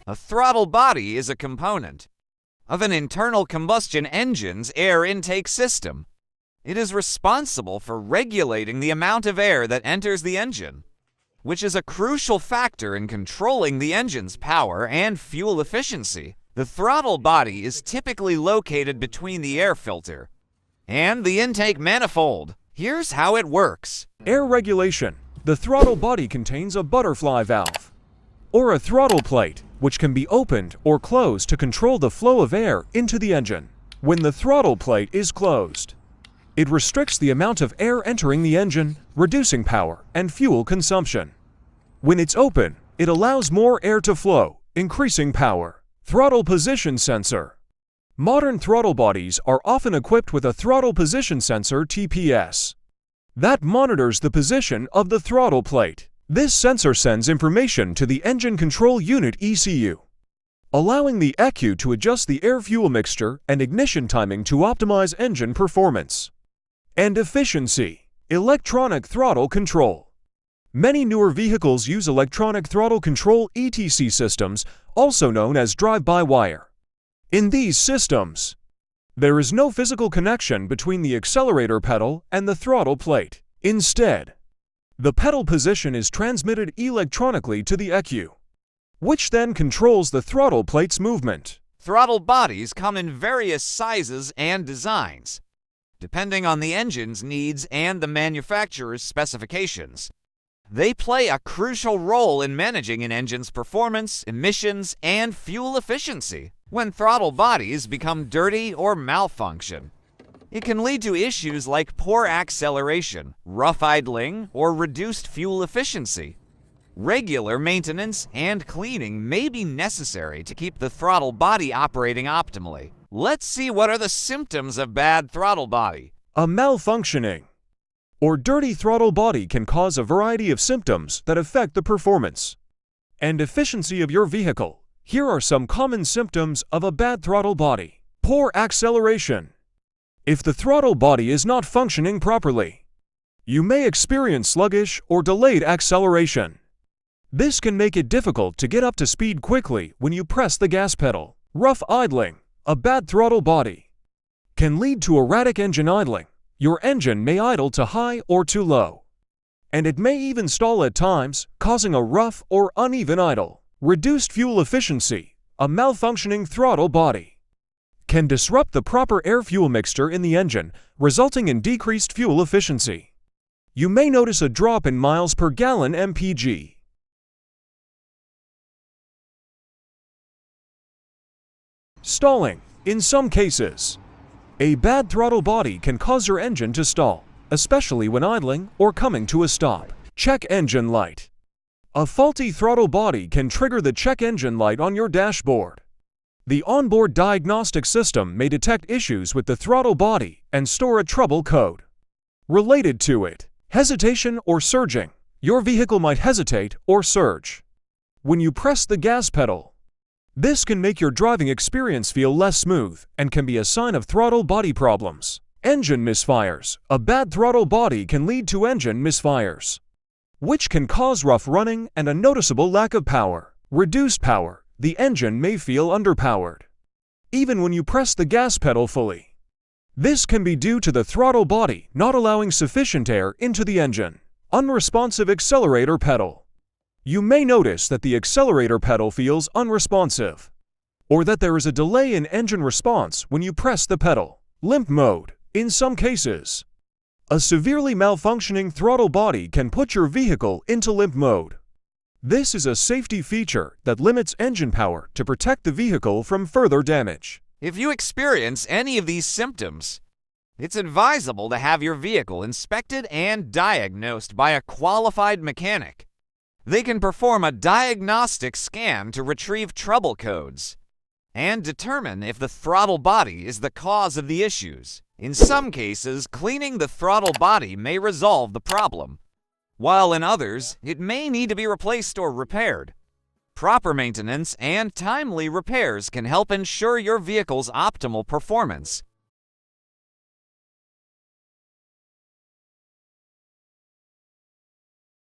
A throttle body is a component of an internal combustion engine's air intake system. It is responsible for regulating the amount of air that enters the engine, which is a crucial factor in controlling the engine's power and fuel efficiency. The throttle body is typically located between the air filter and the intake manifold. Here's how it works. Air regulation. The throttle body contains a butterfly valve, or a throttle plate, which can be opened or closed to control the flow of air into the engine. When the throttle plate is closed, it restricts the amount of air entering the engine, reducing power and fuel consumption. When it's open, it allows more air to flow, increasing power. Throttle position sensor. Modern throttle bodies are often equipped with a throttle position sensor (TPS) that monitors the position of the throttle plate. This sensor sends information to the engine control unit (ECU), allowing the ECU to adjust the air-fuel mixture and ignition timing to optimize engine performance and efficiency. Electronic throttle control. Many newer vehicles use electronic throttle control (ETC) systems, also known as drive-by-wire. In these systems, there is no physical connection between the accelerator pedal and the throttle plate. Instead, the pedal position is transmitted electronically to the ECU, which then controls the throttle plate's movement. Throttle bodies come in various sizes and designs, depending on the engine's needs and the manufacturer's specifications. They play a crucial role in managing an engine's performance, emissions, and fuel efficiency. When throttle bodies become dirty or malfunction, it can lead to issues like poor acceleration, rough idling, or reduced fuel efficiency. Regular maintenance and cleaning may be necessary to keep the throttle body operating optimally. Let's see what are the symptoms of bad throttle body. A malfunctioning or dirty throttle body can cause a variety of symptoms that affect the performance and efficiency of your vehicle. Here are some common symptoms of a bad throttle body. Poor acceleration. If the throttle body is not functioning properly, you may experience sluggish or delayed acceleration. This can make it difficult to get up to speed quickly when you press the gas pedal. Rough idling. A bad throttle body can lead to erratic engine idling. Your engine may idle too high or too low, and it may even stall at times, causing a rough or uneven idle. Reduced fuel efficiency. A malfunctioning throttle body can disrupt the proper air-fuel mixture in the engine, resulting in decreased fuel efficiency. You may notice a drop in miles per gallon (mpg). Stalling. In some cases, a bad throttle body can cause your engine to stall, especially when idling or coming to a stop. Check engine light. A faulty throttle body can trigger the check engine light on your dashboard. The onboard diagnostic system may detect issues with the throttle body and store a trouble code related to it. Hesitation or surging. Your vehicle might hesitate or surge when you press the gas pedal. This can make your driving experience feel less smooth and can be a sign of throttle body problems. Engine misfires. A bad throttle body can lead to engine misfires, which can cause rough running and a noticeable lack of power. Reduced power. The engine may feel underpowered, even when you press the gas pedal fully. This can be due to the throttle body not allowing sufficient air into the engine. Unresponsive accelerator pedal. You may notice that the accelerator pedal feels unresponsive, or that there is a delay in engine response when you press the pedal. Limp mode. In some cases, a severely malfunctioning throttle body can put your vehicle into limp mode. This is a safety feature that limits engine power to protect the vehicle from further damage. If you experience any of these symptoms, it's advisable to have your vehicle inspected and diagnosed by a qualified mechanic. They can perform a diagnostic scan to retrieve trouble codes and determine if the throttle body is the cause of the issues. In some cases, cleaning the throttle body may resolve the problem, while in others, it may need to be replaced or repaired. Proper maintenance and timely repairs can help ensure your vehicle's optimal performance.